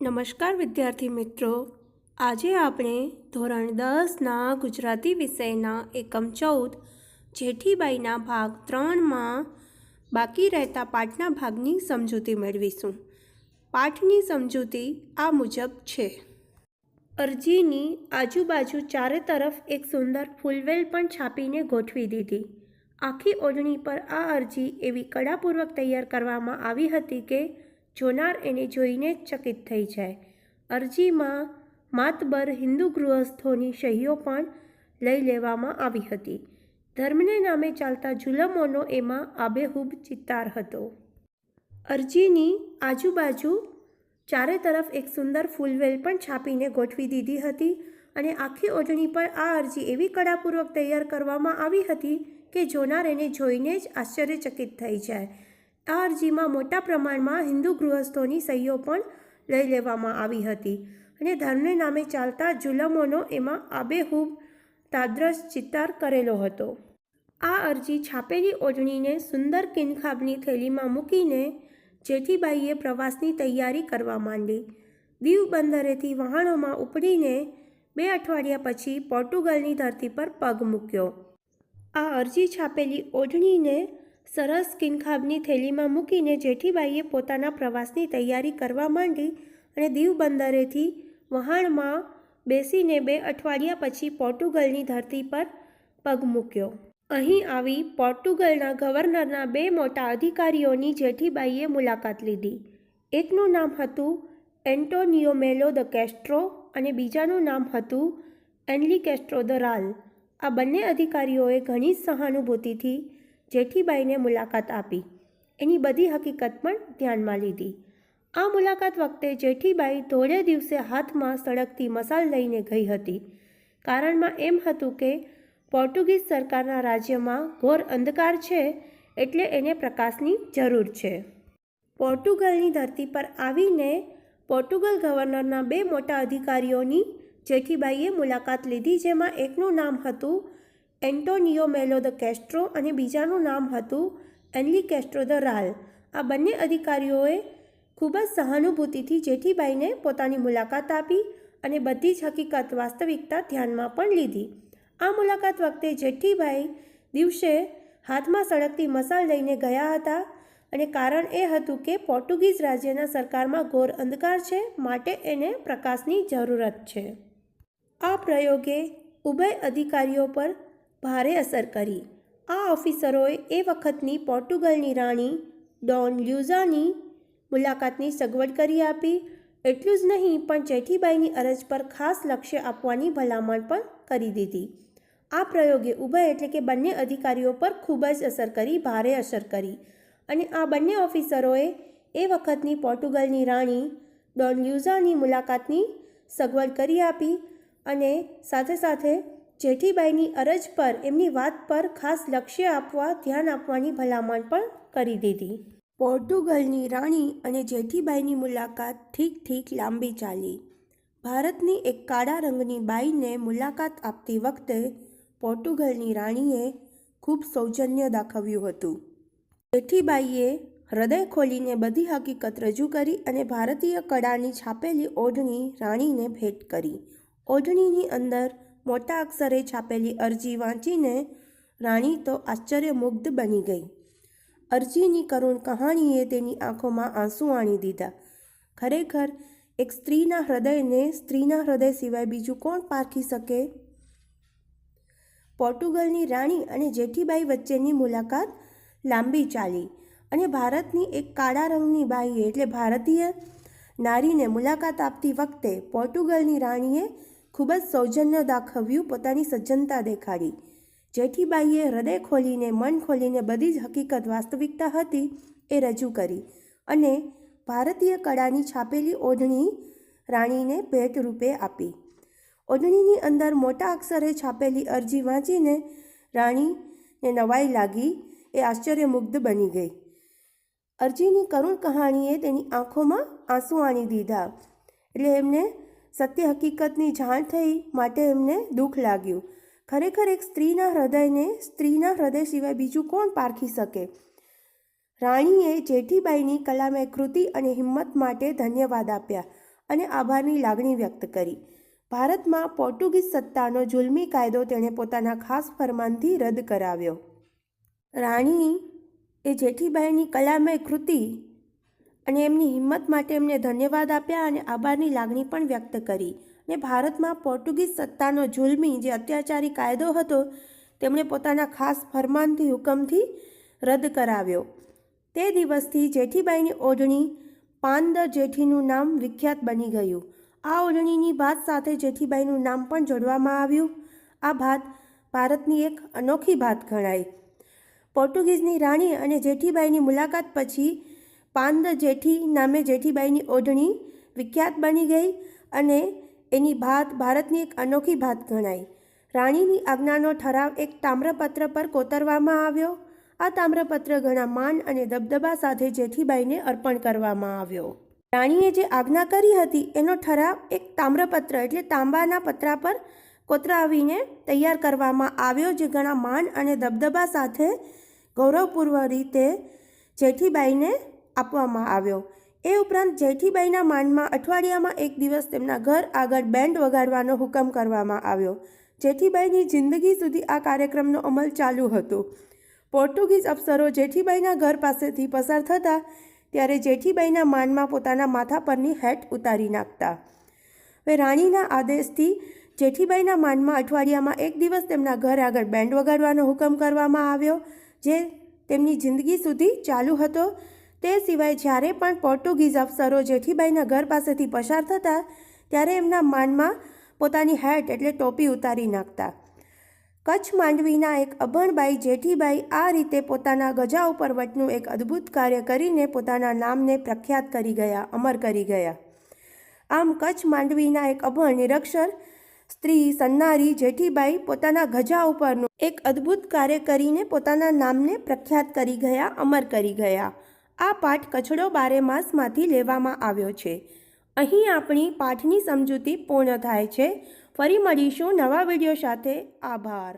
નમસ્કાર વિદ્યાર્થી મિત્રો, આજે આપણે ધોરણ 10ના ગુજરાતી વિષયના એકમ 14 જેઠીબાઈના ભાગ 3માં બાકી રહેતા પાઠના ભાગની સમજૂતી મેળવીશું. પાઠની સમજૂતી આ મુજબ છે. અરજીની આજુબાજુ ચારે તરફ એક સુંદર ફૂલવેલ પણ છાપીને ગોઠવી દીધી. આખી ઓઢણી પર આ અરજી એવી કળાપૂર્વક તૈયાર કરવામાં આવી હતી કે જોનાર એને જોઈને જ ચકિત થઈ જાય. અરજીમાં માતબર હિન્દુ ગૃહસ્થોની સહીઓ પણ લઈ લેવામાં આવી હતી. ધર્મને નામે ચાલતા જુલમોનો એમાં આબેહૂબ ચિત્તાર હતો. અરજીની આજુબાજુ ચારે તરફ એક સુંદર ફૂલવેલ પણ છાપીને ગોઠવી દીધી હતી અને આખી ઓઢણી પર આ અરજી એવી કળાપૂર્વક તૈયાર કરવામાં આવી હતી કે જોનાર એને જોઈને જ આશ્ચર્યચકિત થઈ જાય. આ અરજીમાં મોટા પ્રમાણમાં હિન્દુ ગૃહસ્થોની સહીઓ પણ લઈ લેવામાં આવી હતી અને ધર્મને નામે ચાલતા જુલમોનો એમાં આબેહૂબ તાદ્રશ ચિત્તાર કરેલો હતો. આ અરજી છાપેલી ઓઢણીને સુંદર કિનખાબની થેલીમાં મૂકીને જેઠીબાઈએ પ્રવાસની તૈયારી કરવા માંડી. દીવ બંદરેથી વહાણોમાં ઉપડીને 2 અઠવાડિયા પછી પોર્ટુગલની ધરતી પર પગ મૂક્યો. આ અરજી છાપેલી ઓઢણીને સરસ કિનખાબની થેલીમાં મૂકીને જેઠીબાઈએ પોતાના પ્રવાસની તૈયારી કરવા માંડી અને દીવ બંદરેથી વહાણમાં બેસીને 2 અઠવાડિયા પછી પોર્ટુગલની ધરતી પર પગ મૂક્યો. અહીં આવી પોર્ટુગલના ગવર્નરના 2 મોટા અધિકારીઓની જેઠીબાઈએ મુલાકાત લીધી. એકનું નામ હતું એન્ટોનિયો મેલો દ કેસ્ટ્રો અને બીજાનું નામ હતું એનલી કેસ્ટ્રો દ રાલ. આ બંને અધિકારીઓએ ઘણી સહાનુભૂતિથી જેઠીબાઈને મુલાકાત આપી. એની બધી હકીકત પણ ધ્યાનમાં લીધી. આ મુલાકાત વખતે જેઠીબાઈ ધોળે દિવસે હાથમાં સળગતી મસાલ લઈને ગઈ હતી. કારણમાં એમ હતું કે પોર્ટુગીઝ સરકારના રાજ્યમાં ઘોર અંધકાર છે, એટલે એને પ્રકાશની જરૂર છે. પોર્ટુગલની ધરતી પર આવીને પોર્ટુગલ ગવર્નરના 2 મોટા અધિકારીઓની જેઠીબાઈએ મુલાકાત લીધી, જેમાં એકનું નામ હતું એન્ટોનિયો મેલો દ કેસ્ટ્રો અને બીજાનું નામ હતું એનલી કેસ્ટ્રો દ રાલ. આ બંને અધિકારીઓએ ખૂબ જ સહાનુભૂતિથી જેઠીબાઈને પોતાની મુલાકાત આપી અને બધી જ હકીકત વાસ્તવિકતા ધ્યાનમાં પણ લીધી. આ મુલાકાત વખતે જેઠીબાઈ દિવસે હાથમાં સળગતી મસાલ લઈને ગયા હતા અને કારણ એ હતું કે પોર્ટુગીઝ રાજ્યના સરકારમાં ઘોર અંધકાર છે, માટે એને પ્રકાશની જરૂરત છે. આ પ્રયોગે ઉભય અધિકારીઓ પર ભારે અસર કરી. આ ઓફિસરોએ એ વખતની પોર્ટુગલની રાણી ડોન લ્યુઝાની મુલાકાતની સગવડ કરી આપી. એટલું જ નહીં પણ જેઠીબાઈની અરજ પર ખાસ લક્ષ્ય આપવાની ભલામણ પણ કરી દીધી. આ પ્રયોગે ઉભય એટલે કે બંને અધિકારીઓ પર ખૂબ જ અસર કરી, ભારે અસર કરી અને આ બંને ઓફિસરોએ એ વખતની પોર્ટુગલની રાણી ડોન લ્યુઝાની મુલાકાતની સગવડ કરી આપી અને સાથે સાથે જેઠીબાઈની અરજ પર એમની વાત પર ખાસ લક્ષ્ય આપવા, ધ્યાન આપવાની ભલામણ પણ કરી દીધી. પોર્ટુગલની રાણી અને જેઠીબાઈની મુલાકાત ઠીક લાંબી ચાલી. ભારતની એક કાળા રંગની બાઈને મુલાકાત આપતી વખતે પોર્ટુગલની રાણીએ ખૂબ સૌજન્ય દાખવ્યું હતું. જેઠીબાઈએ હૃદય ખોલીને બધી હકીકત રજૂ કરી અને ભારતીય કળાની છાપેલી ઓઢણી રાણીને ભેટ કરી. ઓઢણીની અંદર મોટા અક્ષરે છાપેલી અરજી વાંચીને રાણી તો આશ્ચર્યમુગ્ધ બની ગઈ. અરજીની કરુણ કહાણીએ તેની આંખોમાં આંસુ આણી દીધા. ખરેખર એક સ્ત્રીના હૃદયને સ્ત્રીના હૃદય સિવાય બીજું કોણ પારખી શકે? પોર્ટુગલની રાણી અને જેઠીબાઈ વચ્ચેની મુલાકાત લાંબી ચાલી અને ભારતની એક કાળા રંગની બાઈએ એટલે ભારતીય નારીને મુલાકાત આપતી વખતે પોર્ટુગલની રાણીએ ખૂબ જ સૌજન્ય દાખવ્યું, પોતાની સજ્જનતા દેખાડી. જેઠીબાઈએ હૃદય ખોલીને, મન ખોલીને બધી જ હકીકત વાસ્તવિકતા હતી એ રજૂ કરી અને ભારતીય કળાની છાપેલી ઓઢણી રાણીને ભેટ રૂપે આપી. ઓઢણીની અંદર મોટા અક્ષરે છાપેલી અરજી વાંચીને રાણીને નવાઈ લાગી, એ આશ્ચર્યમુગ્ધ બની ગઈ. અરજીની કરુણ કહાણીએ તેની આંખોમાં આંસુ આણી દીધા એટલે એમને સત્ય હકીકતની જાણ થઈ, માટે એમને દુઃખ લાગ્યું. ખરેખર એક સ્ત્રીના હૃદયને સ્ત્રીના હૃદય સિવાય બીજું કોણ પારખી શકે? રાણીએ જેઠીબાઈની કલામય કૃતિ અને હિંમત માટે ધન્યવાદ આપ્યા અને આભારની લાગણી વ્યક્ત કરી. ભારતમાં પોર્ટુગીઝ સત્તાનો જુલ્મી કાયદો તેણે પોતાના ખાસ ફરમાનથી રદ કરાવ્યો. રાણી એ જેઠીબાઈની કલામય કૃતિ અને એમની હિંમત માટે એમને ધન્યવાદ આપ્યા અને આભારની લાગણી પણ વ્યક્ત કરી. ને ભારતમાં પોર્ટુગીઝ સત્તાનો જુલ્મી જે અત્યાચારી કાયદો હતો તેમણે પોતાના ખાસ ફરમાનથી હુકમથી રદ કરાવ્યો. તે દિવસથી જેઠીબાઈની ઓઢણી પાંદર જેઠીનું નામ વિખ્યાત બની ગયું. આ ઓઢણીની ભાત સાથે જેઠીબાઈનું નામ પણ જોડવામાં આવ્યું. આ ભાત ભારતની એક અનોખી ભાત ગણાય. પોર્ટુગીઝની રાણી અને જેઠીબાઈની મુલાકાત પછી પાંદર જેઠી નામે જેઠીબાઈની ઓઢણી વિખ્યાત બની ગઈ અને એની ભાત ભારતની એક અનોખી ભાત ગણાય. રાણીની આજ્ઞાનો ઠરાવ એક તામ્રપત્ર પર કોતરવામાં આવ્યો. આ તામ્રપત્ર ઘણા માન અને દબદબા સાથે જેઠીબાઈને અર્પણ કરવામાં આવ્યો. રાણીએ જે આજ્ઞા કરી હતી એનો ઠરાવ એક તામ્રપત્ર એટલે તાંબાના પતરા પર કોતરાવીને તૈયાર કરવામાં આવ્યો, જે ઘણા માન અને દબદબા સાથે ગૌરવપૂર્વક રીતે જેઠીબાઈને આપવામાં આવ્યો. એ ઉપરાંત જેઠીબાઈના માનમાં અઠવાડિયામાં એક દિવસ તેમના ઘર આગળ બેન્ડ વગાડવાનો હુકમ કરવામાં આવ્યો. જેઠીબાઈની જિંદગી સુધી આ કાર્યક્રમનો અમલ ચાલુ હતો. પોર્ટુગીઝ અફસરો જેઠીબાઈના ઘર પાસેથી પસાર થતા ત્યારે જેઠીબાઈના માનમાં પોતાના માથા પરની હેટ ઉતારી નાખતા. હવે રાણીના આદેશથી જેઠીબાઈના માનમાં અઠવાડિયામાં એક દિવસ તેમના ઘર આગળ બેન્ડ વગાડવાનો હુકમ કરવામાં આવ્યો, જે તેમની જિંદગી સુધી ચાલુ હતો. તે સિવાય જ્યારે પણ પોર્ટુગીઝ અફસરો જેઠીબાઈના ઘર પાસેથી પસાર થતા ત્યારે એમના માનમાં પોતાની હેટ એટલે ટોપી ઉતારી નાખતા. કચ્છ માંડવીના એક અભણબાઈ જેઠીબાઈ આ રીતે પોતાના ગજા ઉપર વટનું એક અદ્ભુત કાર્ય કરીને પોતાના નામને પ્રખ્યાત કરી ગયા, અમર કરી ગયા. આમ કચ્છ માંડવીના એક અભણ નિરક્ષર સ્ત્રી સન્નારી જેઠીબાઈ પોતાના ગજા ઉપરનું એક અદ્ભુત કાર્ય કરીને પોતાના નામને પ્રખ્યાત કરી ગયા, અમર કરી ગયા. આ પાઠ કચ્છડો બારેમાસમાંથી લેવામાં આવ્યો છે. અહીં આપણી પાઠની સમજૂતી પૂર્ણ થાય છે. ફરી મળીશું નવા વિડીયો સાથે. આભાર.